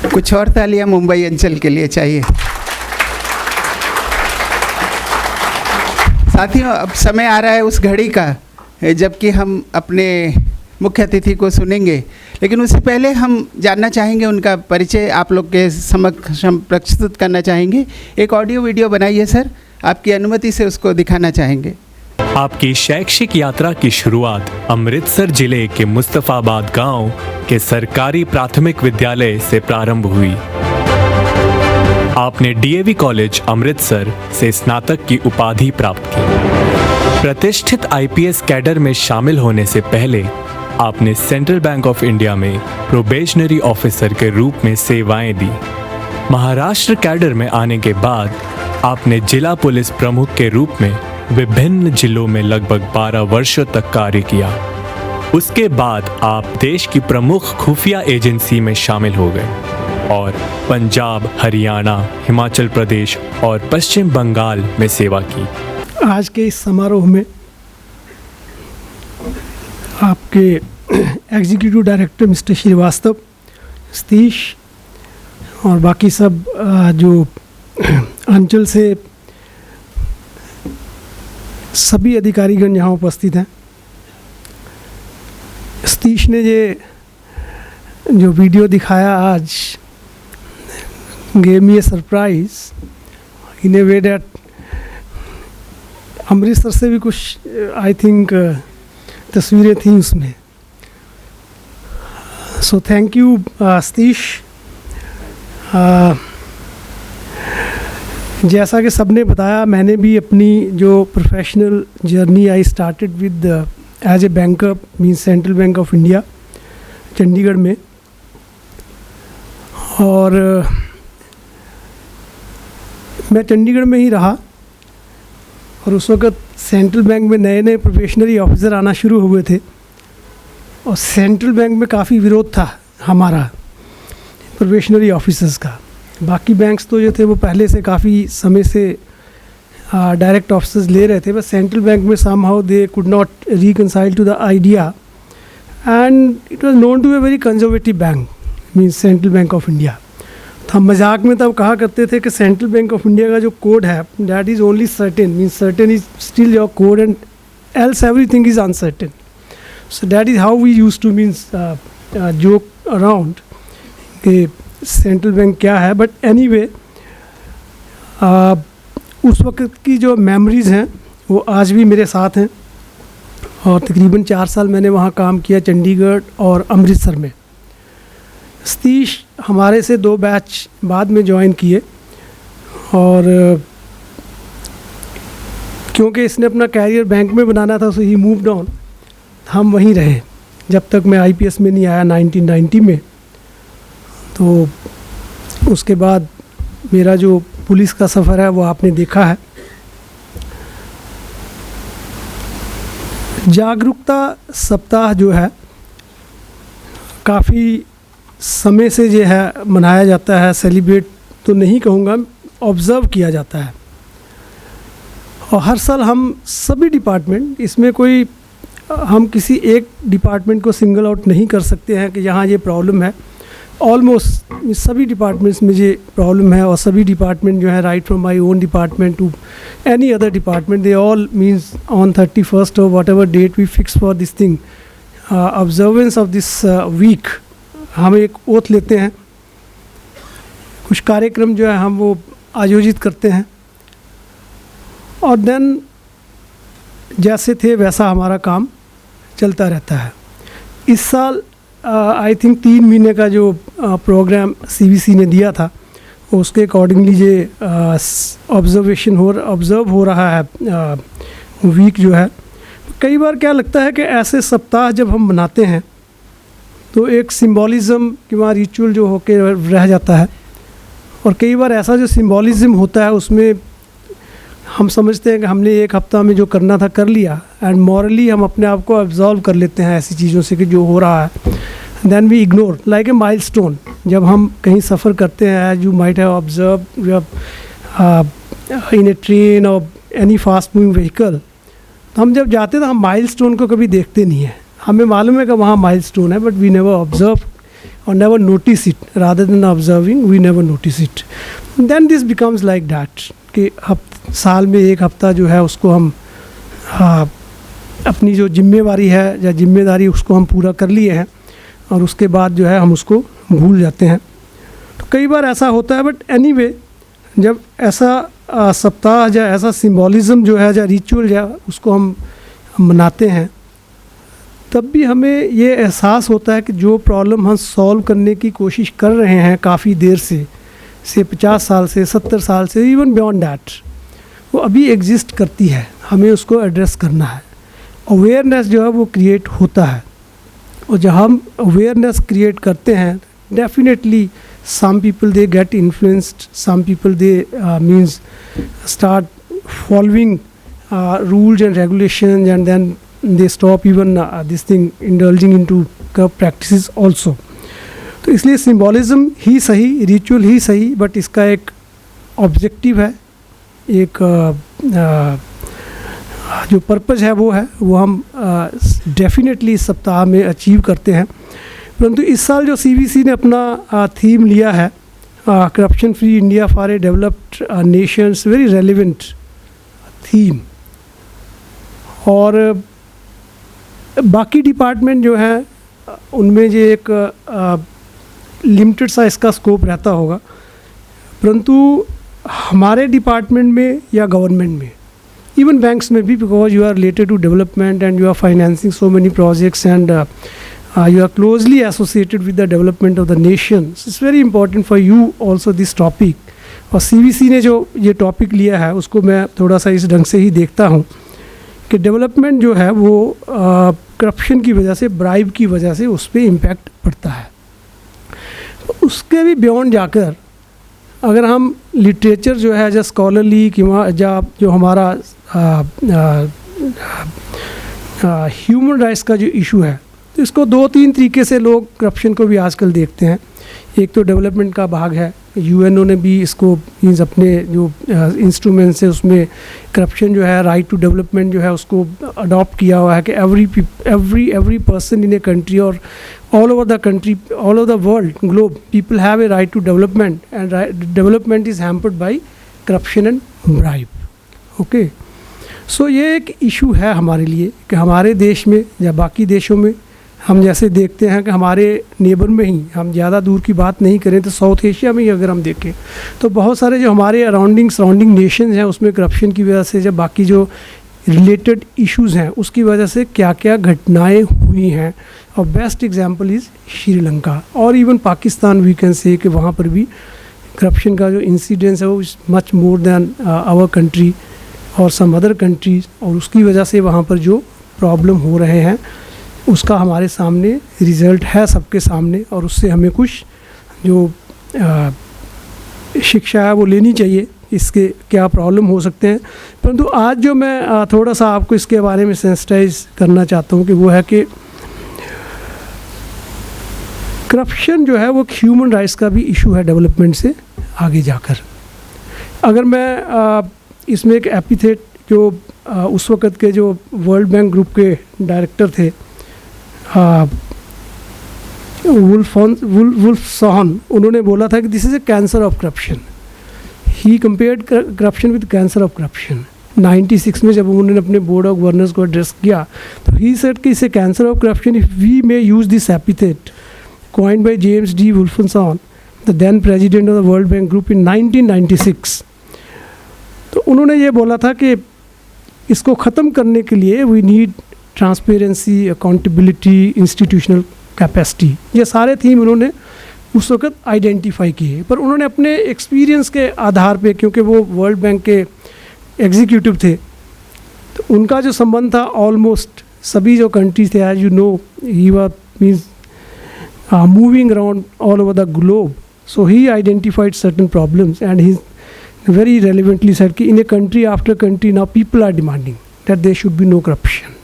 कुछ और तालियां मुंबई अंचल के लिए चाहिए। साथियों, अब समय आ रहा है उस घड़ी का जबकि हम अपने मुख्य अतिथि को सुनेंगे, लेकिन उससे पहले हम जानना चाहेंगे उनका परिचय आप लोग के समक्ष हम प्रस्तुत करना चाहेंगे। एक ऑडियो वीडियो बनाइए सर, आपकी अनुमति से उसको दिखाना चाहेंगे। आपकी शैक्षिक यात्रा की शुरुआत अमृतसर जिले के मुस्तफाबाद गांव के सरकारी प्राथमिक विद्यालय से प्रारंभ हुई। आपने डीएवी कॉलेज अमृतसर से स्नातक की उपाधि प्राप्त की। प्रतिष्ठित आईपीएस कैडर में शामिल होने से पहले आपने सेंट्रल बैंक ऑफ इंडिया में प्रोबेशनरी ऑफिसर के रूप में सेवाएं दी। महाराष्ट्र कैडर में आने के बाद आपने जिला पुलिस प्रमुख के रूप में विभिन्न जिलों में लगभग 12 वर्षों तक कार्य किया। उसके बाद आप देश की प्रमुख खुफिया एजेंसी में शामिल हो गए और पंजाब, हरियाणा, हिमाचल प्रदेश और पश्चिम बंगाल में सेवा की। आज के इस समारोह में आपके executive director mister Srivastava, Satish और बाकी सब जो अंचल से सभी अधिकारीगण यहाँ उपस्थित हैं। सतीश ने ये जो वीडियो दिखाया आज gave me a surprise in a way that Amritsar से भी कुछ आई थिंक तस्वीरें थी उसमें। So thank you Satish. जैसा कि सबने बताया, मैंने भी अपनी जो professional journey I started with as a banker means Central Bank of India Chandigarh में, और मैं चंडीगढ़ में ही रहा। और उस वक़्त सेंट्रल बैंक में नए नए प्रोबेशनरी ऑफिसर आना शुरू हुए थे और सेंट्रल बैंक में काफ़ी विरोध था हमारा प्रोबेशनरी ऑफिसर्स का। बाकी बैंक्स तो जो थे वो पहले से काफ़ी समय से डायरेक्ट ऑफिसर्स ले रहे थे, बस सेंट्रल बैंक में somehow they could not reconcile to the idea and it was known to be a very conservative bank, means central Bank of India. तो हम मजाक में तब कहा करते थे कि सेंट्रल बैंक ऑफ इंडिया का जो कोड है that is only certain, means certain is still your code and else everything is uncertain. So that is how we use to means joke around कि सेंट्रल बैंक क्या है। But anyway उस वक्त की जो मेमोरीज़ हैं वो आज भी मेरे साथ हैं और तकरीबन 4 साल मैंने वहाँ काम किया चंडीगढ़ और अमृतसर में। सतीश हमारे से 2 बैच बाद में ज्वाइन किए और क्योंकि इसने अपना कैरियर बैंक में बनाना था, सो ही मूव्ड ऑन। हम वहीं रहे जब तक मैं आईपीएस में नहीं आया 1990 में। तो उसके बाद मेरा जो पुलिस का सफ़र है वो आपने देखा है। जागरूकता सप्ताह जो है काफ़ी समय से जो है मनाया जाता है, सेलिब्रेट तो नहीं कहूँगा, ऑब्ज़र्व किया जाता है। और हर साल हम सभी डिपार्टमेंट, इसमें कोई हम किसी एक डिपार्टमेंट को सिंगल आउट नहीं कर सकते हैं कि यहाँ ये प्रॉब्लम है। ऑलमोस्ट सभी डिपार्टमेंट्स में ये प्रॉब्लम है और सभी डिपार्टमेंट जो है right from my own department to any other department, they all means on 31st और whatever date we fix for this thing observance of this week हम एक ओथ लेते हैं। कुछ कार्यक्रम जो है हम वो आयोजित करते हैं और देन जैसे थे वैसा हमारा काम चलता रहता है। इस साल आई थिंक 3 महीने का जो प्रोग्राम सीबीसी ने दिया था उसके अकॉर्डिंगली ये ऑब्ज़र्व हो रहा है वीक जो है। कई बार क्या लगता है कि ऐसे सप्ताह जब हम मनाते हैं तो एक सिंबॉलिज़म कि वहाँ रिचुअल जो होके रह जाता है, और कई बार ऐसा जो सिंबॉलिज़म होता है उसमें हम समझते हैं कि हमने एक हफ्ता में जो करना था कर लिया एंड मॉरली हम अपने आप को अब्जॉर्व कर लेते हैं ऐसी चीज़ों से कि जो हो रहा है, then we ignore like a milestone. जब हम कहीं सफ़र करते हैं, as you might have observe in a train और एनी फास्ट मूविंग व्हीकल, तो हम जब जाते हैं तो हम माइलस्टोन को कभी देखते नहीं हैं। हमें मालूम है कि वहाँ माइलस्टोन है but we never observe or never notice it, rather than observing we never notice it. Then this becomes like that कि साल में एक हफ्ता जो है उसको हम अपनी जो जिम्मेवारी है या जिम्मेदारी उसको हम पूरा कर लिए हैं और उसके बाद जो है हम उसको भूल जाते हैं. तो कई बार ऐसा होता है. बट एनीवे, जब ऐसा सप्ताह या ऐसा सिंबॉलिज़म जो है या रिचुअल या उसको हम मनाते हैं, तब भी हमें ये एहसास होता है कि जो प्रॉब्लम हम सॉल्व करने की कोशिश कर रहे हैं काफ़ी देर से 50 साल से 70 साल से, इवन बियॉन्ड दैट, वो अभी एग्जिस्ट करती है. हमें उसको एड्रेस करना है. अवेयरनेस जो है वो क्रिएट होता है. और जब हम अवेयरनेस क्रिएट करते हैं, definitely some people they get influenced, some people they means start following rules and regulations, and then they stop even this thing indulging into corrupt practices also. तो इसलिए सिम्बॉलिज़म ही सही, रिचुअल ही सही, बट इसका एक objective है, एक जो पर्पज़ है वो हम डेफिनेटली इस सप्ताह में अचीव करते हैं. परंतु इस साल जो CBC ने अपना थीम लिया है, corruption free India for a developed Nations, very relevant theme. और बाकी डिपार्टमेंट जो हैं उनमें जो एक लिमिटेड सा इसका स्कोप रहता होगा, परंतु हमारे डिपार्टमेंट में या गवर्नमेंट में, इवन बैंक्स में भी, because you are related to development and you are financing so many projects and you are closely associated with the development of the nation. It's very important for you also this topic. और CBC ने जो ये topic लिया है उसको मैं थोड़ा सा इस ढंग से ही देखता हूँ कि डेवलपमेंट जो है वो करप्शन की वजह से, ब्राइब की वजह से उस पर इम्पैक्ट पड़ता है. उसके भी बियॉन्ड जाकर अगर हम लिटरेचर जो है या स्कॉलरली या जो हमारा ह्यूमन राइट्स का जो इशू है, तो इसको 2-3 तरीके से लोग करप्शन को भी आजकल देखते हैं. एक तो डेवलपमेंट का भाग है, UNO ने भी इसको मीन्स अपने जो इंस्ट्रूमेंट्स है उसमें करप्शन जो है, राइट टू डेवलपमेंट जो है उसको अडॉप्ट किया हुआ है कि every person in a country और all over the country, all over the world, globe, people have a right to development and development is hampered by corruption and bribe. Okay, so ये एक issue है हमारे लिए कि हमारे देश में या बाकी देशों में हम जैसे देखते हैं कि हमारे नेबर में ही, हम ज़्यादा दूर की बात नहीं करें तो साउथ एशिया में ही अगर हम देखें तो बहुत सारे जो हमारे सराउंडिंग नेशंस हैं उसमें करप्शन की वजह से, जब बाकी जो रिलेटेड इश्यूज़ हैं उसकी वजह से क्या क्या घटनाएं हुई हैं. और बेस्ट एग्जांपल इज़ श्रीलंका और even Pakistan. We can say कि वहाँ पर भी करप्शन का जो इंसिडेंस है वो is much more than our country और सम अदर कंट्रीज़. और उसकी वजह से वहाँ पर जो प्रॉब्लम हो रहे हैं उसका हमारे सामने रिज़ल्ट है, सबके सामने, और उससे हमें कुछ जो शिक्षा है वो लेनी चाहिए, इसके क्या प्रॉब्लम हो सकते हैं. परंतु आज जो मैं थोड़ा सा आपको इसके बारे में सेंसिटाइज करना चाहता हूँ कि वो है कि करप्शन जो है वो ह्यूमन राइट्स का भी इशू है डेवलपमेंट से आगे जाकर. अगर मैं इसमें एक एपिथेट जो उस वक़्त के जो वर्ल्ड बैंक ग्रुप के डायरेक्टर थे वुल्फ सॉहन, उन्होंने बोला था कि this is a cancer of corruption. He compared corruption with cancer of corruption. 96 में जब उन्होंने अपने बोर्ड ऑफ गवर्नर्स को एड्रेस किया तो ही सेड कि is a cancer of corruption if we may use this epithet coined by James D. Wolfson, the then president of the World Bank Group in 1996. तो उन्होंने ये बोला था कि इसको ख़त्म करने के लिए we need transparency, accountability, institutional capacity. ये सारे थीम उन्होंने उस वक्त आइडेंटिफाई किए. पर उन्होंने अपने एक्सपीरियंस के आधार पे, क्योंकि वो वर्ल्ड बैंक के एग्जीक्यूटिव थे, तो उनका जो संबंध था ऑलमोस्ट सभी जो कंट्रीज थे, as you know he was means moving around all over the globe. So he identified certain problems and he very relevantly said that in a country after country now people are demanding that there should be no corruption.